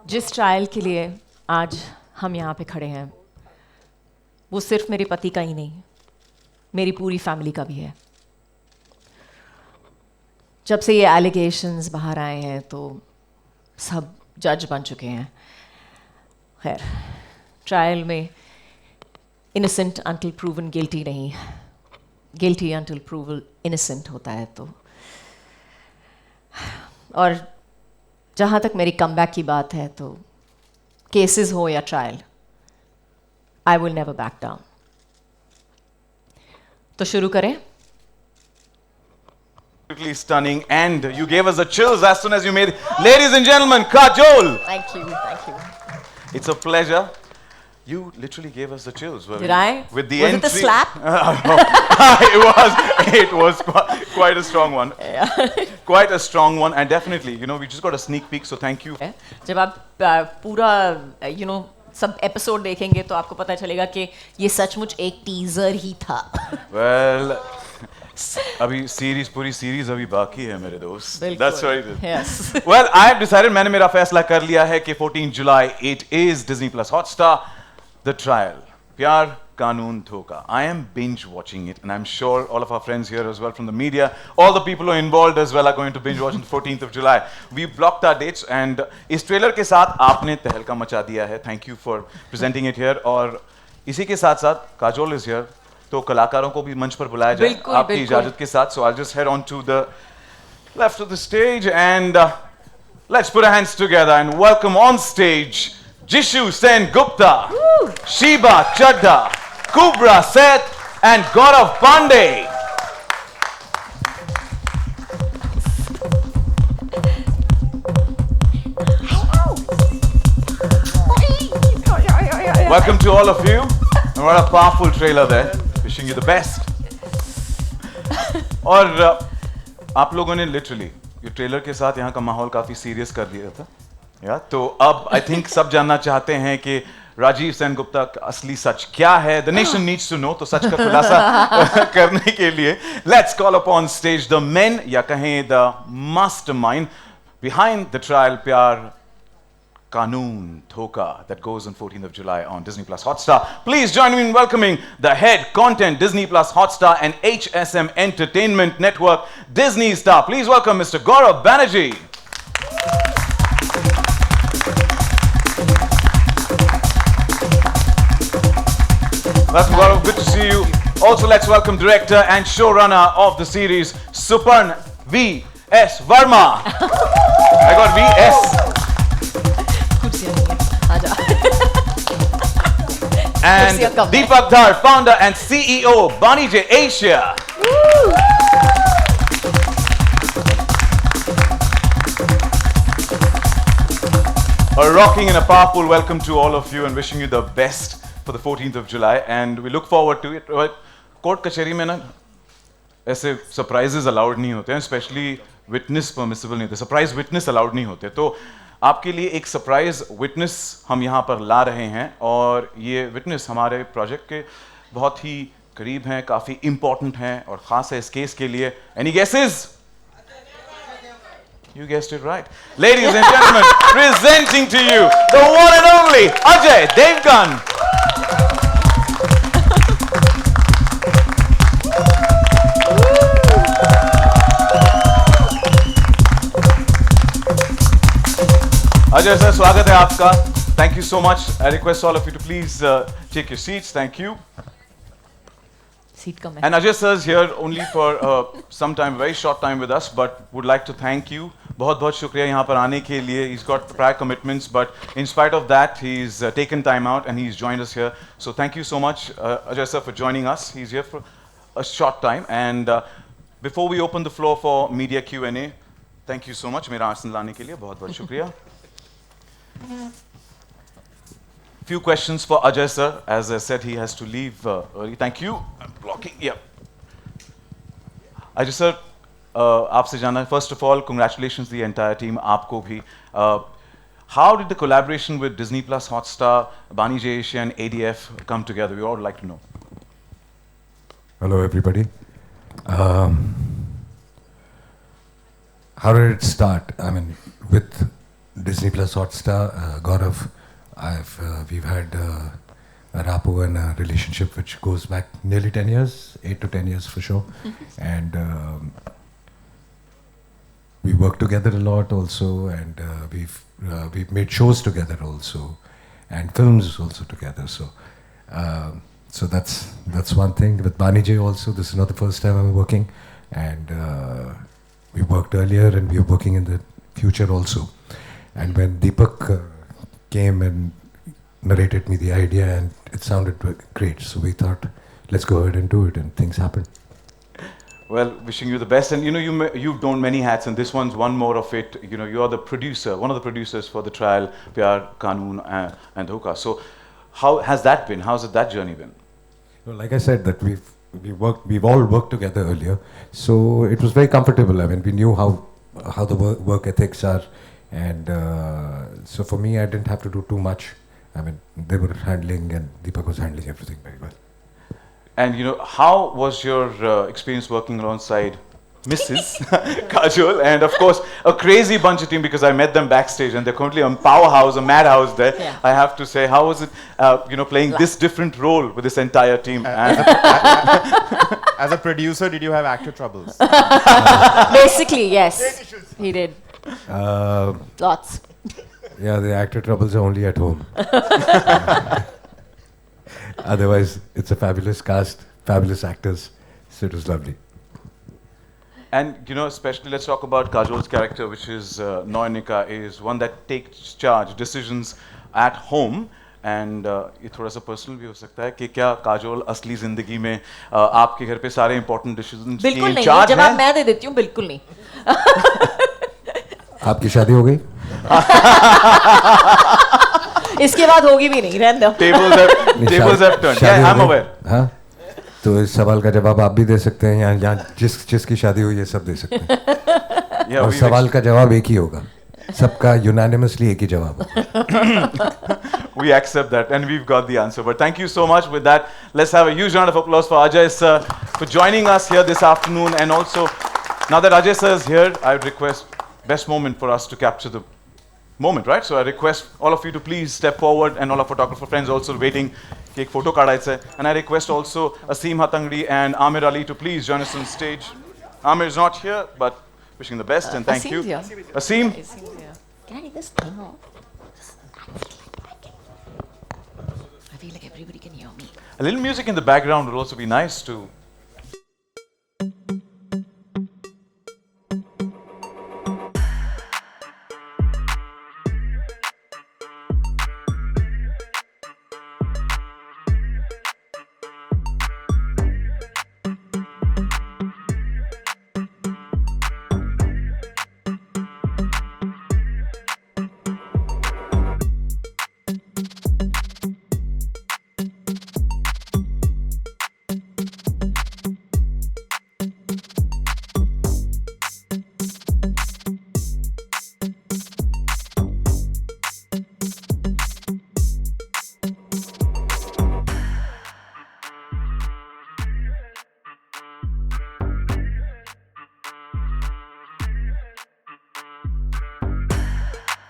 जिस ट्रायल के लिए आज हम यहाँ पे खड़े हैं वो सिर्फ मेरे पति का ही नहीं, मेरी पूरी फैमिली का भी है। जब से ये एलिगेशंस बाहर आए हैं तो सब जज बन चुके हैं। खैर, ट्रायल में इनोसेंट अंटिल प्रूवन गिल्टी नहीं, गिल्टी अंटिल प्रूवन इनोसेंट होता है। तो और जहाँ तक मेरी कमबैक की बात है तो केसेस हो या trial, I will never back down. तो शुरू करें। Absolutely stunning, and you gave us the chills as soon as you made. Ladies and gentlemen, Kajol. Thank you, thank you. It's a pleasure. You literally gave us the chills. Did I? With the was entry. it the slap? It was quite a strong one. Yeah. Quite a strong one, and definitely, we just got a sneak peek. So thank you. जब आप पूरा सब episode देखेंगे तो आपको पता चलेगा कि ये सचमुच एक टीजर ही था। Well, अभी पूरी सीरीज अभी बाकी है मेरे दोस्त। That's right. Yes. Well, I have decided, मैंने मेरा फैसला कर लिया है कि 14 July it is DisneyPlus Hotstar, The Trial, प्यार कानून धोखा. I am binge watching it, and I'm sure all of our friends here as well from the media, all the people who are involved as well are going to binge watch on the 14th of July. We blocked our dates, and इस trailer के साथ आपने तहलका मचा दिया है. Thank you for presenting it here. और इसी के साथ साथ काजोल is here. तो कलाकारों को भी मंच पर बुलाया जाए आपकी इजाजत के साथ. So I'll just head on to the left of the stage, and let's put our hands together and welcome on stage Jisshu, Sengupta, Sheeba, Chaddha, Kubbra, Sait, and Gaurav, Pandey. Welcome to all of you. And what a powerful trailer there. Wishing you the best. और आप लोगों ने literally ये trailer के साथ यहाँ का माहौल काफी सीरियस कर दिया था या तो अब आई थिंक सब जानना चाहते हैं कि राजीव सेनगुप्ता का असली सच क्या है. The nation needs to know. तो सच का खुलासा करने के लिए let's call upon stage the main या कहें the mastermind behind the trial Pyaar Kaanoon Dhokha that goes on 14th of July on DisneyPlus Hotstar. Please join me in welcoming the head content DisneyPlus Hotstar and HSM Entertainment Network Disney star. Please welcome Mr. Gaurav Banerjee. Welcome Gaurav, good to see you. Also let's welcome director and showrunner of the series Suparn V.S. Verma. I got V.S. And Deepak Dhar, founder and CEO, Bani J Asia. A rocking and a powerful welcome to all of you and wishing you the best for the 14th of July. And we look forward to it. Court कचहरी में ना ऐसे surprises allowed नहीं होते हैं, especially witness permissible नहीं होते, surprise witness allowed नहीं होते. तो आपके लिए एक सरप्राइज विटनेस हम यहाँ पर ला रहे हैं और ये विटनेस हमारे प्रोजेक्ट के बहुत ही करीब हैं, काफ़ी इंपॉर्टेंट हैं और ख़ास है इस केस के लिए. Any guesses? You guessed it right. Ladies and gentlemen, presenting to you the one and only Ajay Devgan. Ajay sir, स्वागत है आपका. Thank you so much. I request all of you to please take your seats. Thank you. Seat come. And Ajay sir is here only for some time, very short time with us, but would like to thank you. बहुत शुक्रिया यहाँ पर आने के लिए. He's got prior commitments, but in spite of that, he's taken time out and he's joined us here. So thank you so much, Ajay sir, for joining us. He's here for a short time. And before we open the floor for media Q&A, thank you so much. मेरा आसन लाने के लिए बहुत शुक्रिया. Few questions for Ajay sir. As I said, he has to leave early. Thank you. I'm blocking. Yeah. Ajay sir, आपसे जाना. First of all, congratulations to the entire team. आपको भी. How did the collaboration with DisneyPlus Hotstar, Bani J Asia and ADF come together? We all would like to know. Hello, everybody. How did it start? I mean, with DisneyPlus Hotstar, Gaurav, we've had a rapport and a relationship which goes back nearly 10 years, 8 to 10 years for sure. And we work together a lot also, and we've made shows together also, and films also together. So that's one thing. With Bani J also, this is not the first time I'm working, and we worked earlier and we are working in the future also. And when Deepak came and narrated me the idea, and it sounded great, so we thought, let's go ahead and do it, and things happened. Well, wishing you the best. And you've done many hats, and this one's one more of it. You are the producer, one of the producers for the trial, Pyaar Kaanoon and Dhokha. So how has that been? How's that journey been? Well, like I said, that we've all worked together earlier, so it was very comfortable. I mean, we knew how the work ethics are, and so for me, I didn't have to do too much. I mean, they were handling, and Deepak was handling everything very well. And how was your experience working alongside Mrs. Kajol, and of course a crazy bunch of team, because I met them backstage and they're currently a powerhouse, a madhouse there. Yeah. I have to say, how was it, playing this different role with this entire team? As a producer, did you have actor troubles? Basically, yes, he did. Lots. Yeah, the actor troubles are only at home. Otherwise, it's a fabulous cast, fabulous actors, so it was lovely. And especially let's talk about Kajol's character, which is Noyanika, is one that takes charge, decisions at home. And ये थोड़ा सा personal भी हो सकता है कि क्या काजोल असली जिंदगी में आपके घर पे सारे important decisions की बिल्कुल नहीं, charge जवाब मैं दे देती हूँ, बिल्कुल नहीं. आपकी शादी हो गई? इसके बाद होगी भी नहीं, रहने दो. Tables have turned. Yeah, I'm aware. हाँ, तो इस सवाल का जवाब आप भी दे सकते हैं, यहाँ जिसकी शादी हुई है सब दे सकते हैं. और सवाल का जवाब एक ही होगा, सबका unanimously एक ही जवाब होगा. We accept that, and we've got the answer. But thank you so much. With that, let's have a huge round of applause for Ajay sir for joining us here this afternoon. And also, now that Ajay sir is here, I would request best moment for us to capture the moment, right? So I request all of you to please step forward, and all our photographer friends also waiting. Take photo card. And I request also Aseem Hatangdi and Amir Ali to please join us on stage. Amir is not here, but wishing the best and thank you. Here. Aseem. Can I take this thing off? I feel like everybody can hear me. A little music in the background would also be nice too.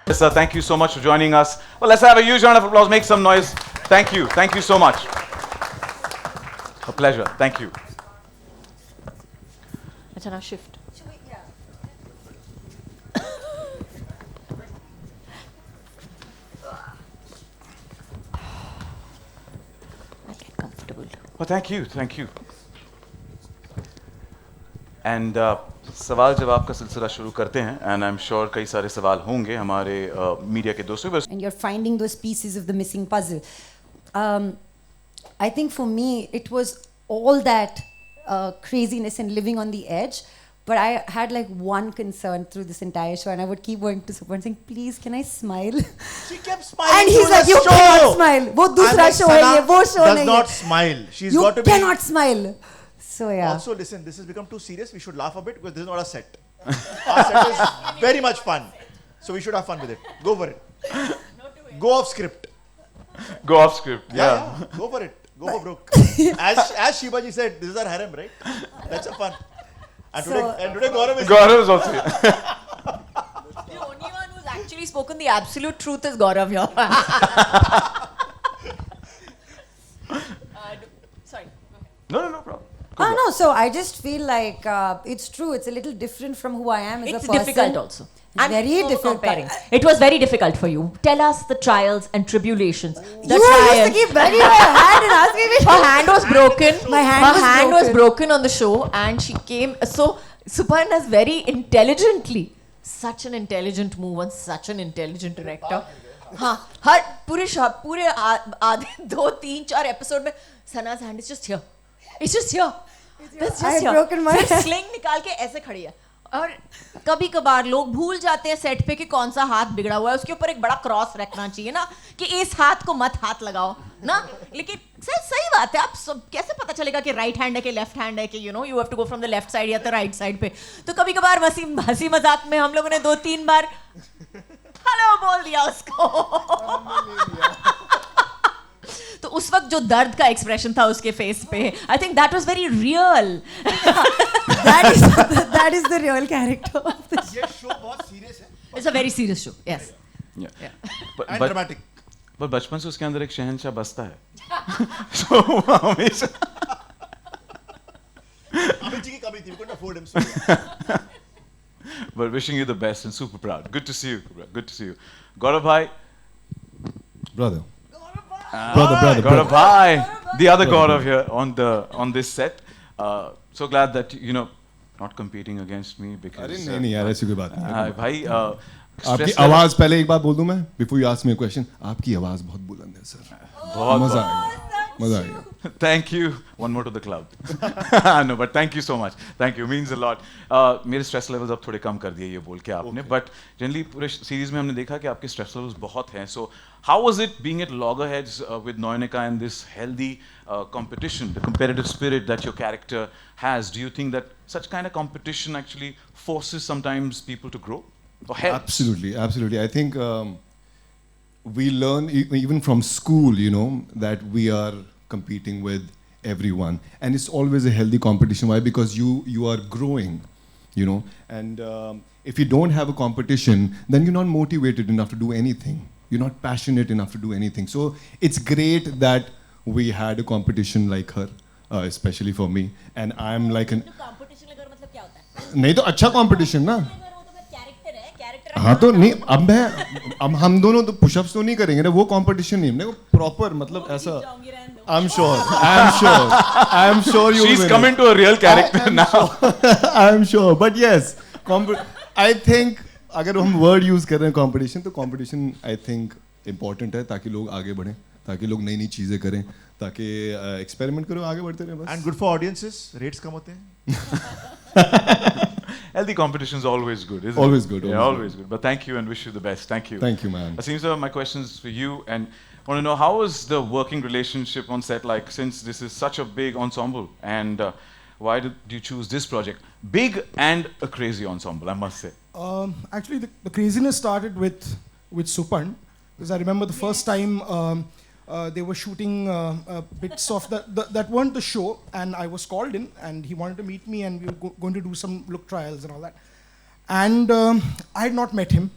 Yes, sir, thank you so much for joining us. Well, let's have a huge round of applause. Make some noise. Thank you. Thank you so much. A pleasure. Thank you. अच्छा now shift. I'll get comfortable. Well, thank you. Thank you. And सवाल जवाब का सिलसिला शुरू करते हैं, and I'm sure कई सारे सवाल होंगे हमारे मीडिया के दोस्तों. And you're finding those pieces of the missing puzzle. I think for me it was all that craziness and living on the edge, but I had like one concern through this entire show, and I would keep going to Super and saying, please can I smile? She kept smiling. And he's like, you cannot smile. वो दूसरा show है ये, वो show नहीं है. Does not smile. She's You got to be. cannot smile. So yeah. Also, listen, this has become too serious. We should laugh a bit because this is not a set. Our set is very much fun. So we should have fun with it. Go for it. Go off script. Go off script. Yeah. Go for it. Go for broke. As Sheeba ji said, this is our harem, right? That's a fun. And today Gaurav is Gaurav is also here. The only one who's actually spoken the absolute truth is Gaurav here. Sorry. No problem. Oh no, so I just feel like it's true. It's a little different from who I am as a It's person. difficult also. It's very difficult. Comparing. It was very difficult for you. Tell us the trials and tribulations. The You used to keep banging my hand and asking me. Her hand was broken. My hand Her was hand was broken. broken on the show, and she came. So Suparna's very intelligently, such an intelligent move and such an intelligent director. हाँ, हर पूरे आधे 2-3-4 episode में सना's hand is just here. It's just here. It's just I've here. broken my सिर्फ hand. Sling निकाल के ऐसे खड़ी है. और कभी कभार लोग भूल जाते हैं सेट पे कि कौन सा हाथ बिगड़ा हुआ है, उसके ऊपर एक बड़ा क्रॉस रखना चाहिए ना कि इस हाथ को मत हाथ लगाओ ना. लेकिन सही बात है, आप सब कैसे पता चलेगा कि राइट हैंड है कि लेफ्ट हैंड है कि you have to go from the left side या द राइट साइड पे. तो कभी कभार हंसी मजाक में हम लोगों ने 2-3 बार हेलो बोल दिया उसको. तो उस वक्त जो दर्द का एक्सप्रेशन था उसके फेस पे, I think that was very real. that is the real character of the show. ये शो बहुत सीरियस है it's a very serious show. Yes. and dramatic. पर बचपन से उसके अंदर एक शहंशाह बसता है. So हमेशा अमित जी की कमी थी, we couldn't afford him. So but wishing you the best and super proud. Good to see you. Kubbra. Good to see you. Gaurav bhai. Brother. Gaurav bhai. The other Gaurav here on this set. So glad that not competing against me because. अरे नहीं यार ऐसी कोई बात नहीं. भाई आपकी आवाज पहले एक बात बोल दूं मैं before you ask me a question. आपकी आवाज बहुत बुलंद है सर. बहुत मजा आ गया. Thank you. One more to the club. No, but thank you so much. Thank you. Means a lot. मेरे stress levels अब थोड़े कम कर दिए ये बोल के आपने. But generally पूरे series में हमने देखा कि आपके stress levels बहुत हैं. So how was it being at loggerheads with Noyanika and this healthy competition, the competitive spirit that your character has? Do you think that such kind of competition actually forces sometimes people to grow or helps? Absolutely. I think we learn even from school, that we are competing with everyone, and it's always a healthy competition. Why? Because you are growing, and if you don't have a competition, then you're not motivated enough to do anything. You're not passionate enough to do anything. So it's great that we had a competition like her, especially for me, and I'm like an नहीं तो अच्छा competition ना. हाँ तो नहीं अब हम दोनों तो पुशअप्स तो नहीं करेंगे ना, वो कंपटीशन नहीं, हमने प्रॉपर मतलब ऐसा. I'm sure you She's coming to a real character now. I'm sure, but yes, I think अगर हम वर्ड यूज कर रहे हैं कंपटीशन, तो कंपटीशन आई थिंक इम्पोर्टेंट है ताकि लोग आगे बढ़ें, ताकि लोग नई नई चीजें करें, ताकि एक्सपेरिमेंट करो, आगे बढ़ते रहें बस. And good for audiences, rates कम होते हैं. Healthy competition is always good, isn't Always it? good, Yeah, always always good. But thank you and wish you the best. Thank you. Thank you, man. Seems my questions for you, and I want to know how is the working relationship on set like, since this is such a big ensemble, and why did you choose this project? Big and a crazy ensemble, I must say. Actually, the craziness started with Supan, because I remember the first time they were shooting bits of that weren't the show, and I was called in, and he wanted to meet me, and we were going to do some look trials and all that. And I had not met him,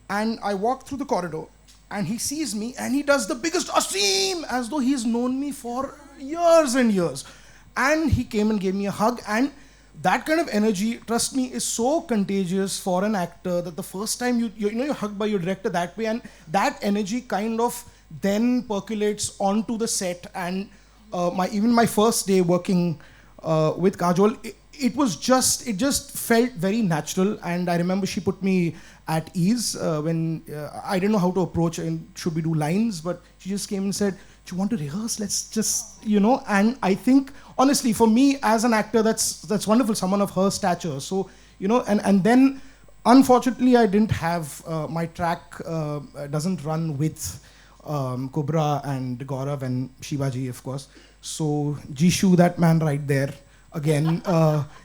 and I walked through the corridor, and he sees me, and he does the biggest Aseem, as though he's known me for years and years. And he came and gave me a hug, and that kind of energy, trust me, is so contagious for an actor, that the first time you're hugged by your director that way, and that energy kind of then percolates onto the set. And even my first day working with Kajol, it just felt very natural. And I remember she put me at ease when I didn't know how to approach and should we do lines, but she just came and said, do you want to rehearse? Let's just, and I think, honestly, for me as an actor, that's wonderful, someone of her stature. So, and then, unfortunately, I didn't have, my track doesn't run with Kubbra and Gaurav and Sheeba ji, of course. So, Jisshu, that man right there, again,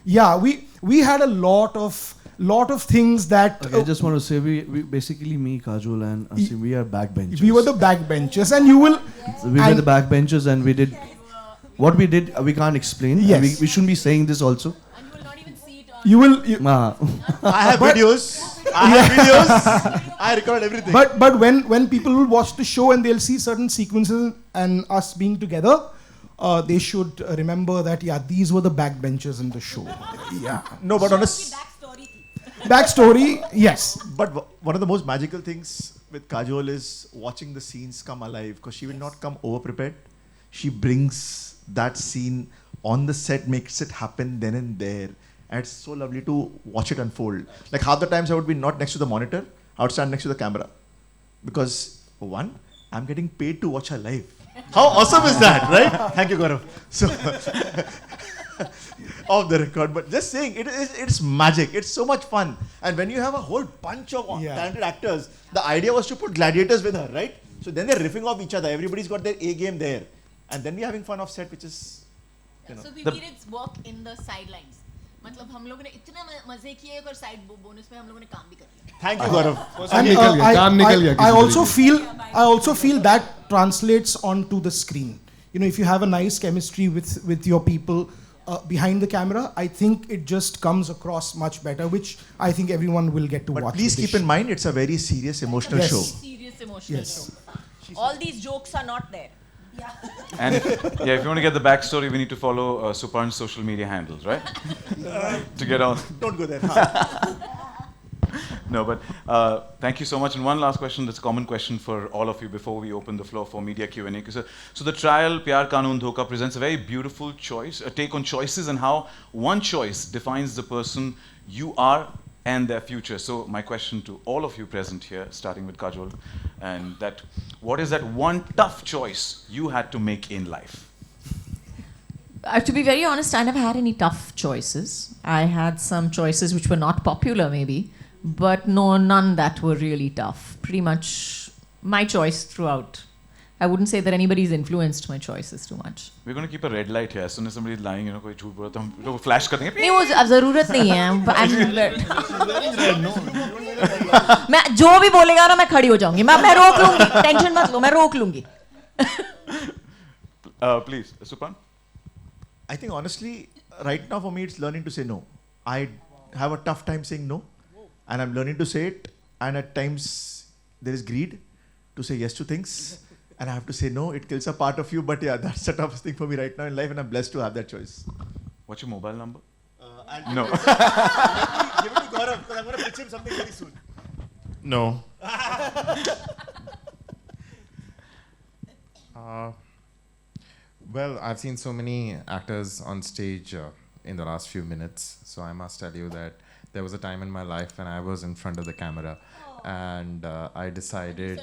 yeah, we had a lot of things that... Okay, I just want to say, we basically, me, Kajol and Asim, we are backbenchers. We were the backbenchers, and you will... We were the backbenchers, and we did... What we did, we can't explain. Yes. We shouldn't be saying this also. And you will not even see it on... You will... I have videos. I have videos. I record everything. But when people will watch the show and they'll see certain sequences and us being together, they should remember that these were the backbenchers in the show. Yeah. No, but on a Backstory, yes. But one of the most magical things with Kajol is watching the scenes come alive, because she will not come over prepared. She brings that scene on the set, makes it happen then and there. And it's so lovely to watch it unfold. Like half the times I would be not next to the monitor, I would stand next to the camera. Because one, I'm getting paid to watch her live. How awesome is that, right? Thank you, Gaurav. So, off the record, but just saying, it's magic. It's so much fun. And when you have a whole bunch of talented actors, the idea was to put gladiators with her, right? So then they're riffing off each other. Everybody's got their A game there. And then we're having fun off set, which is, you know. So we needed work in the sidelines. मतलब हम लोगों ने इतना मजे किए और side bonus में हम लोगों ने काम भी कर लिया. Thank you, Gaurav. I also feel that translates onto the screen. You know, if you have a nice chemistry with your people behind the camera, I think it just comes across much better, which I think everyone will get to watch. But please keep in mind, it's a very serious, emotional show. Serious emotional show. All these jokes are not there. And if you want to get the backstory, we need to follow Suparn's social media handles, right? To get on. Don't go there. No, but thank you so much. And one last question, that's a common question for all of you before we open the floor for media Q&A. So the trial, Pyaar Kaanoon Dhokha, presents a very beautiful choice, a take on choices and how one choice defines the person you are and their future. So my question to all of you present here, starting with Kajol, and that, what is that one tough choice you had to make in life? To be very honest, I never had any tough choices. I had some choices which were not popular maybe, but none that were really tough. Pretty much my choice throughout. I wouldn't say that anybody's influenced my choices too much. We're going to keep a red light here. As soon as somebody's lying, you know, कोई झूठ बोला तो हम लोग flash कर देंगे. नहीं, वो अब ज़रूरत नहीं है. मैं जो भी बोलेगा ना मैं खड़ी हो जाऊंगी. मैं रोक लूंगी. टेंशन मत लो, मैं रोक लूंगी. Please, Supan. I think honestly, right now for me, it's learning to say no. I have a tough time saying no, and I'm learning to say it. And at times there is greed to say yes to things. And I have to say no, it kills a part of you, but yeah, that's the toughest thing for me right now in life, and I'm blessed to have that choice. What's your mobile number? No. Give it to Gaurav, because I'm going to pitch him something very soon. No. Well, I've seen so many actors on stage in the last few minutes, so I must tell you that there was a time in my life when I was in front of the camera, and I decided...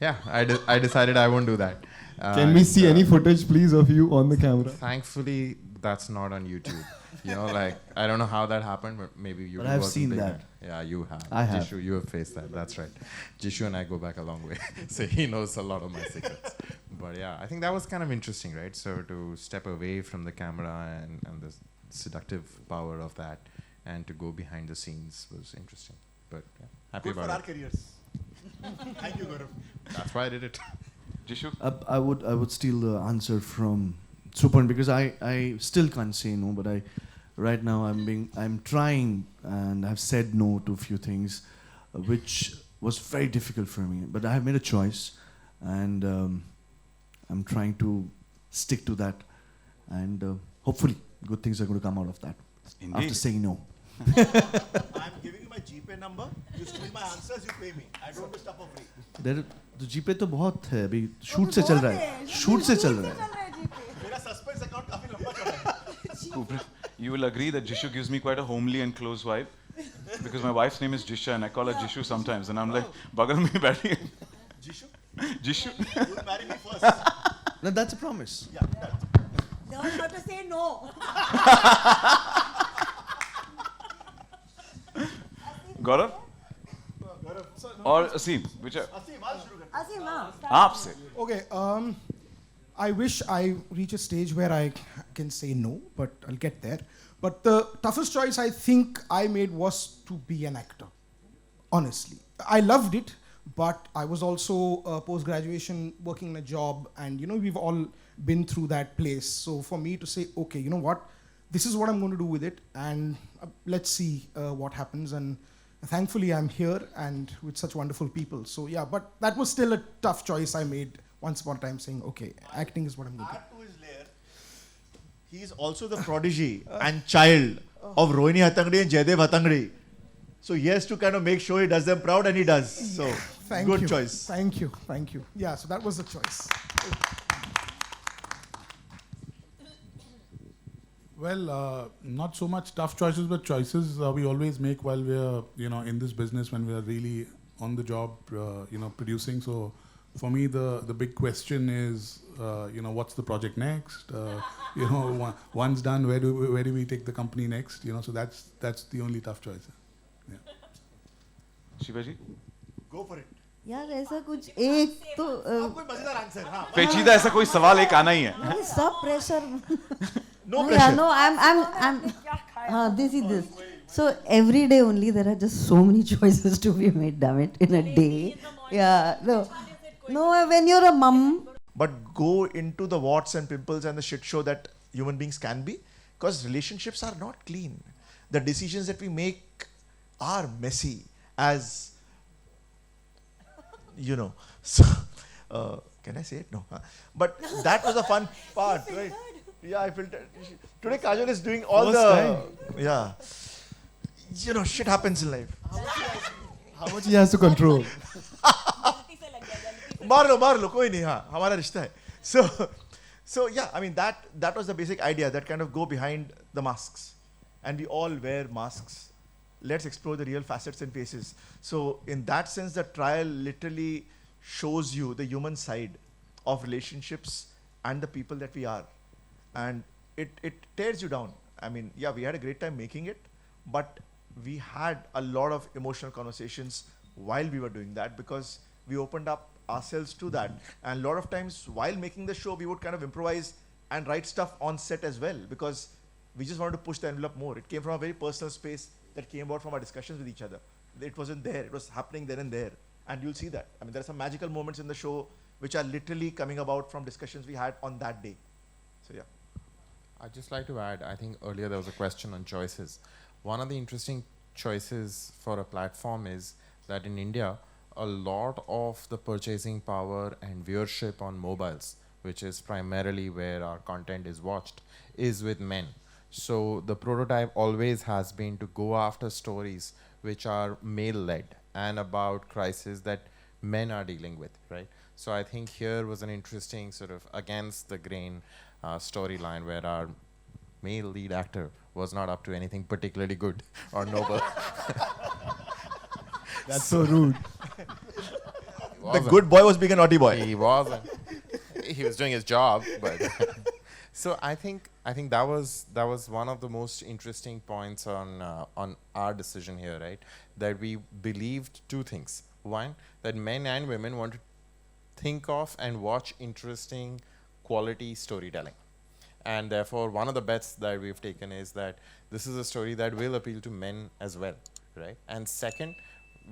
Yeah, I decided I won't do that. Can we see any footage, please, of you on the camera? Thankfully, that's not on YouTube. You know, like, I don't know how that happened, but maybe you. But I've seen that. Yeah, you have. I have. Jisshu, you have faced that. That's right. Jisshu and I go back a long way, so he knows a lot of my secrets. But yeah, I think that was kind of interesting, right? So to step away from the camera and the seductive power of that, and to go behind the scenes was interesting. But yeah, happy Good about for our it. careers. Thank you, Gaurav. That's why I did it. Jisshu? I would steal the answer from Supan because I still can't say no, but right now I'm trying, and I've said no to a few things, which was very difficult for me. But I have made a choice, and I'm trying to stick to that, and hopefully good things are going to come out of that. Indeed. After saying no. I'm giving you my GPay number. You steal my answers, you pay me. I don't do stuff for free. तो जीपे तो बहुत है अभी shoot से चल रहा है shoot से चल रहा है मेरा suspense account काफी लंबा चला है. Kubbra, you will agree that Jisshu gives me quite a homely and close vibe, because my wife's name is Jisha and I call her Jisshu sometimes, and I'm like, bagal mein bathi. Jisshu? Jisshu. You will marry me first. No, that's a promise. Yeah, Learn how to say no. Gaurav? Or Asim? Whichever. Asim, Aap se. Okay, I wish I reach a stage where I can say no, but I'll get there. But the toughest choice I think I made was to be an actor. Honestly, I loved it, but I was also post-graduation working in a job, and you know we've all been through that place. So for me to say, okay, you know what, this is what I'm going to do with it, and let's see what happens. And thankfully I'm here and with such wonderful people. So yeah, but that was still a tough choice I made once upon a time, saying, okay, acting is what I'm going to do. Add to his layer, he is also the prodigy and child of Rohini Hattangadi and Jaydev Hattangadi. So he has to kind of make sure he does them proud, and he does. So Thank good you. choice. Thank you. Thank you. Yeah, so that was the choice. Well, not so much tough choices, but choices we always make while we're, in this business when we're really on the job, producing. So for me, the big question is, what's the project next? Once done, where do we take the company next? So that's the only tough choice. Yeah. Sheeba ji? Go for it. यार ऐसा कुछ एक तो कोई मजेदार answer. हाँ. पेचीदा ऐसा कोई सवाल एक आना ही है. सब pressure. No pressure. Yeah, no, I'm this is this. So every day only there are just so many choices to be made, damn it, in a day. Yeah, no, when you're a mum. But go into the warts and pimples and the shit show that human beings can be, because relationships are not clean. The decisions that we make are messy, as you know. So, can I say it? No. But that was a fun part, right? Yeah, I felt it. Today Kajol is doing all yeah. Shit happens in life. How much he has to control? मार लो कोई नहीं, हाँ हमारा रिश्ता है. So yeah, I mean that was the basic idea, that kind of go behind the masks, and we all wear masks. Let's explore the real facets and faces. So in that sense, the trial literally shows you the human side of relationships and the people that we are, and it tears you down. I mean, yeah, we had a great time making it, but we had a lot of emotional conversations while we were doing that, because we opened up ourselves to that. And a lot of times while making the show, we would kind of improvise and write stuff on set as well, because we just wanted to push the envelope more. It came from a very personal space that came about from our discussions with each other. It wasn't there, it was happening then and there, and you'll see that. I mean, there are some magical moments in the show which are literally coming about from discussions we had on that day. So yeah. I'd just like to add, I think earlier there was a question on choices. One of the interesting choices for a platform is that in India, a lot of the purchasing power and viewership on mobiles, which is primarily where our content is watched, is with men. So the prototype always has been to go after stories which are male-led and about crises that men are dealing with, right? So I think here was an interesting sort of against the grain storyline where our male lead actor was not up to anything particularly good or noble. That's so rude. The good boy was being a naughty boy. He wasn't. He was doing his job, but so I think that was one of the most interesting points on our decision here, right? That we believed two things. One, that men and women want to think of and watch interesting quality storytelling. And therefore, one of the bets that we've taken is that this is a story that will appeal to men as well, right? And second,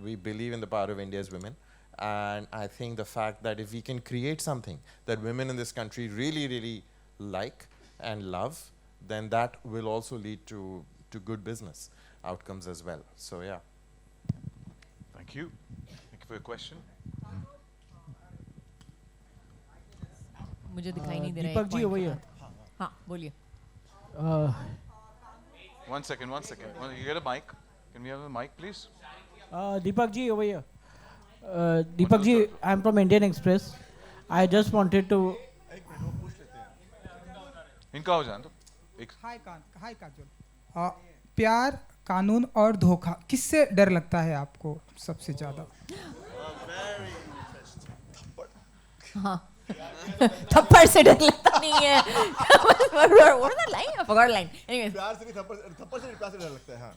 we believe in the power of India's women. And I think the fact that if we can create something that women in this country really, really like and love, then that will also lead to good business outcomes as well. So, yeah. Thank you. Thank you for your question. मुझे दिखाई नहीं दे रहा है. दीपक जी वही है. हाँ बोलिए. 1 second. You get a mic? Can we have a mic, please? Deepak ji over here. Deepak ji, I'm from Indian Express. I just wanted to. इनका हो जाए तो. हाय काजोल. प्यार कानून और धोखा, किससे डर लगता है आपको सबसे ज्यादा? हाँ. थप्पड़ से डर लगता नहीं है. What was that line? I forgot the line. Anyway. प्यार से नहीं, थप्पड़ से प्यार से डर लगता है. हाँ.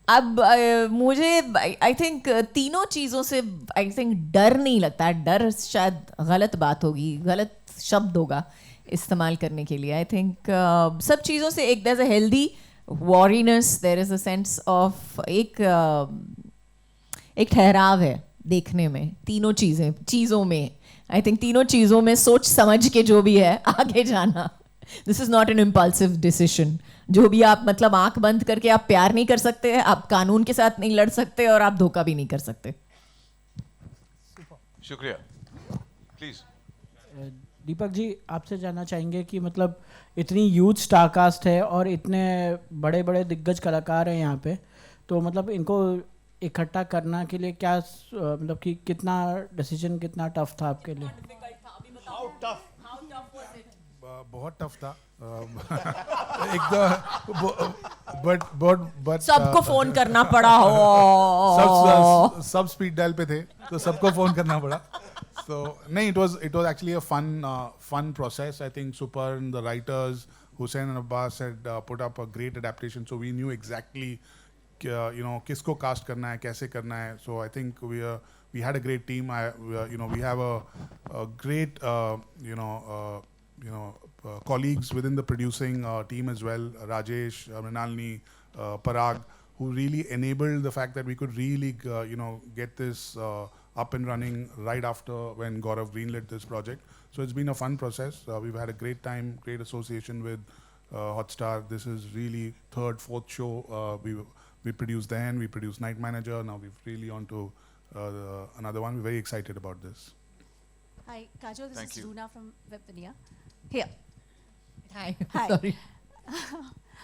अब मुझे आई थिंक तीनों चीज़ों से आई थिंक डर नहीं लगता. डर शायद गलत बात होगी, गलत शब्द होगा इस्तेमाल करने के लिए. आई थिंक सब चीज़ों से एक there is a healthy worriness, there is a sense of एक ठहराव है देखने में. तीनों चीज़ों में आई थिंक तीनों चीज़ों में सोच समझ के जो भी है आगे जाना This is not an impulsive decision. जो भी आप मतलब आंख बंद करके आप प्यार नहीं कर सकते, आप कानून के साथ नहीं लड़ सकते और आप धोखा भी नहीं कर सकते. शुक्रिया. Please. दीपक जी, आपसे जानना चाहेंगे कि मतलब इतनी ह्यूज स्टार कास्ट है और इतने बड़े बड़े दिग्गज कलाकार हैं यहाँ पे, तो मतलब इनको इकट्ठा करना के लिए क्या मतलब कि कितना डिसीजन कितना टफ था आपके लिए? बहुत टफ था. बट सबको फोन करना पड़ा हो. सब स्पीड डायल पे थे, तो सबको फोन करना पड़ा. So नहीं, it was actually a fun process. I think Super and the writers Hussain and Abbas had put up a great adaptation, so we knew exactly किसको cast करना है, कैसे करना है. So I think we had a great team. We have a great colleagues within the producing team as well. Rajesh, Mrinalini, Parag, who really enabled the fact that we could really get this up and running right after when Gaurav greenlit this project. So it's been a fun process. We've had a great time, great association with Hotstar. This is really third, fourth show. We produced then, we produced Night Manager. Now we've really on to another one. We're very excited about this. Hi, Kajol. This is Runa from Webvinia. Here. Hi. Hi. Sorry.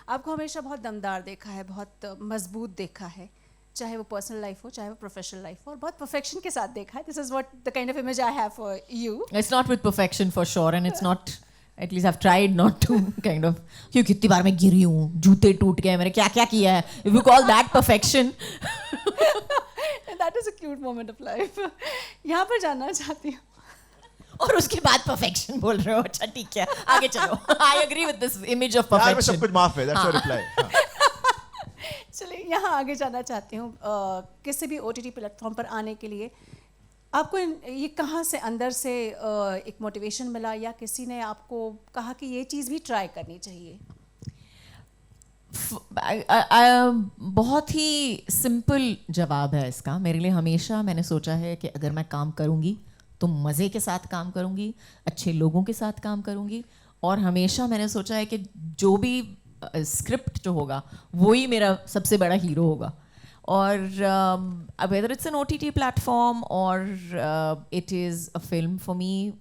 आपको हमेशा बहुत दमदार देखा है, बहुत मजबूत देखा है, चाहे वो पर्सनल लाइफ हो, चाहे वो प्रोफेशनल लाइफ हो, और बहुत परफेक्शन के साथ देखा है. This is what the kind of image I have for you. It's not with perfection for sure, and it's not. At least I've tried not to kind of. क्यों कितनी बार मैं गिरी हूँ, जूते टूट गए, मैंने क्या क्या किया है. If you call that perfection. That is a cute moment of life. यहाँ पर जानना चाहती हूँ. और उसके बाद perfection बोल रहे हो. अच्छा ठीक है, आगे चलो. I agree with this image of perfection. यार में सब कुछ माफ है. That's your reply. चलिए यहाँ आगे जाना चाहती हूँ. किसी भी OTT प्लेटफॉर्म पर आने के लिए आपको ये कहाँ से अंदर से एक मोटिवेशन मिला, या किसी ने आपको कहा कि ये चीज़ भी ट्राई करनी चाहिए? बहुत ही सिंपल जवाब है इसका. मेरे लिए हमेशा मैंने सोचा है कि अगर मैं काम करूँगी तो मज़े के साथ काम करूँगी, अच्छे लोगों के साथ काम करूँगी, और हमेशा मैंने सोचा है कि जो भी स्क्रिप्ट जो होगा वही मेरा सबसे बड़ा हीरो होगा. और whether it's an OTT platform or it is a film, for me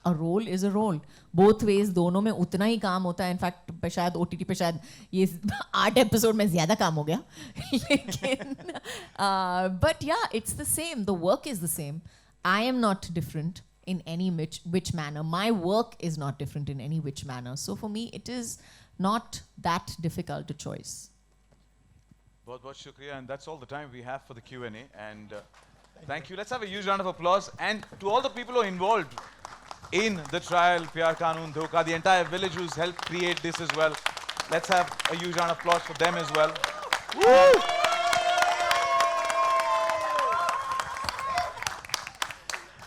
a role is a role. Both ways, दोनों में उतना ही काम होता है. इनफैक्ट शायद OTT पे शायद ये 8 एपिसोड में ज़्यादा काम हो गया. लेकिन but yeah, it's the same. The work is the same. I am not different in any which manner. My work is not different in any which manner. So for me, it is not that difficult to choice. बहुत shukriya, and that's all the time we have for the Q&A. And thank you. Let's have a huge round of applause. And to all the people who are involved in the trial, Pyaar Kaanoon Dhokha, the entire village who's helped create this as well. Let's have a huge round of applause for them as well. Woo!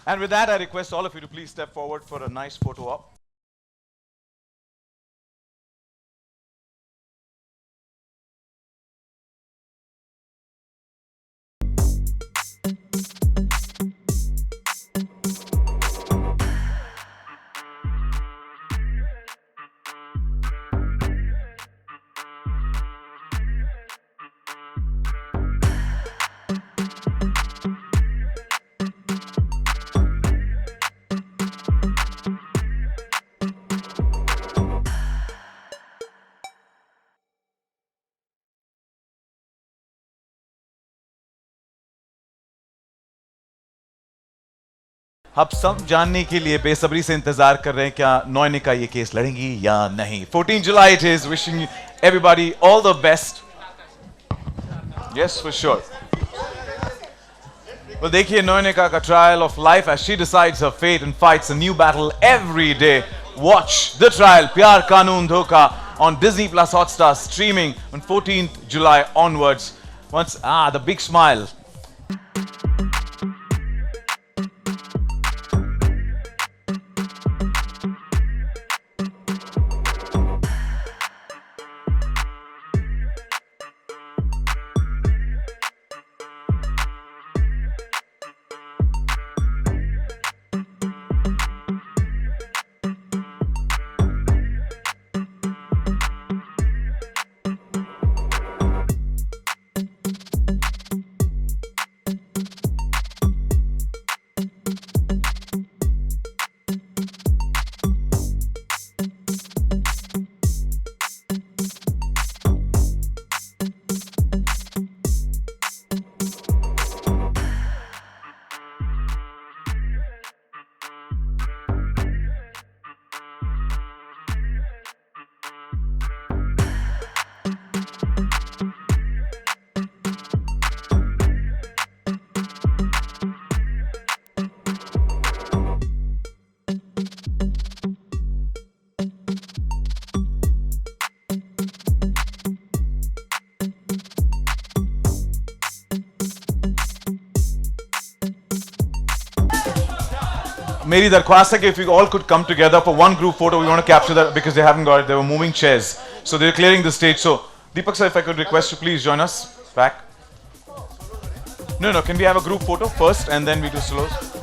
And with that, I request all of you to please step forward for a nice photo op. अब सब जानने के लिए बेसब्री से इंतजार कर रहे हैं क्या नॉयनिका ये केस लड़ेंगी या नहीं. 14 July it is. Wishing everybody all the best. Yes, for sure. Well, देखिए नॉयनिका का trial of life as she decides her fate and fights a new battle every day. Watch the trial Pyaar Kaanoon Dhokha on DisneyPlus Hotstar, streaming on 14th July onwards. Once the big smile. मेरी दरख्वास्त है कि if we all could come together for one group photo, we want to capture that because they haven't got it. They were moving chairs, so they're clearing the stage. So Deepak sir, if I could request you, please join us back. No, can we have a group photo first and then we do slows?